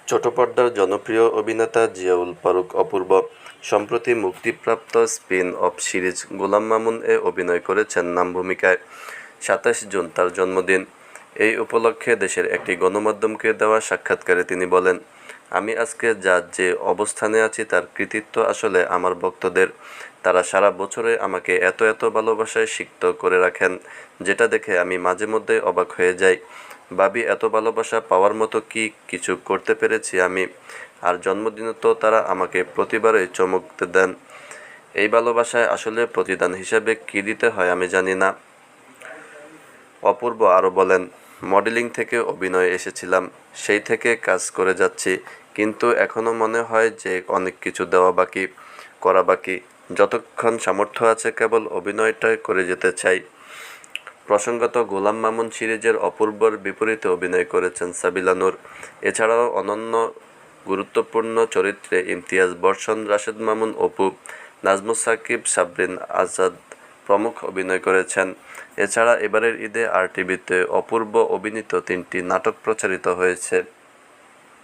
ছোট পর্দার জনপ্রিয় অভিনেতা জিয়াউল ফারুক অপূর্ব সম্প্রতি মুক্তিপ্রাপ্ত স্পিন-অফ সিরিজ গোলাম মামুন-এ অভিনয় করেছেন নাম ভূমিকায়। ২৭ জুন তার জন্মদিন। এই উপলক্ষে দেশের একটি গণমাধ্যমকে দেওয়া সাক্ষাৎকারে তিনি বলেন, "আমি আজকে যে অবস্থানে আছি তার কৃতিত্ব আসলে আমার ভক্তদের। তারা সারা বছরে আমাকে এত ভালোবাসায় সিক্ত করে রাখেন, যেটা দেখে আমি মাঝে মধ্যেই অবাক হয়ে যাই। ভাবি এত ভালোবাসা পাওয়ার মতো কি কিছু করতে পেরেছি আমি। আর জন্মদিনে তো তারা আমাকে প্রতিবারই চমক দেন। এই ভালোবাসায় আসলে প্রতিদান হিসেবে কী দিতে হয় আমি জানি না।" অপূর্ব আরও বলেন, "মডেলিং থেকে অভিনয়ে এসেছিলাম, সেই থেকে কাজ করে যাচ্ছি। কিন্তু এখনও মনে হয় যে অনেক কিছু করা বাকি। যতক্ষণ সামর্থ্য আছে কেবল অভিনয়টাই করে যেতে চাই।" প্রসঙ্গত, গোলাম মামুন সিরিজের অপূর্বর বিপরীতে অভিনয় করেছেন সাবিলা নূর। এছাড়াও অনন্য গুরুত্বপূর্ণ চরিত্রে ইমতিয়াজ, বর্ষণ, রাশেদ মামুন, অপু, নাজমুস সাকিব, সাবরিন আজাদ প্রমুখ অভিনয় করেছেন। এছাড়া এবারের ঈদে আরটিভিতে অপূর্ব অভিনীত ৩টি নাটক প্রচারিত হয়েছে।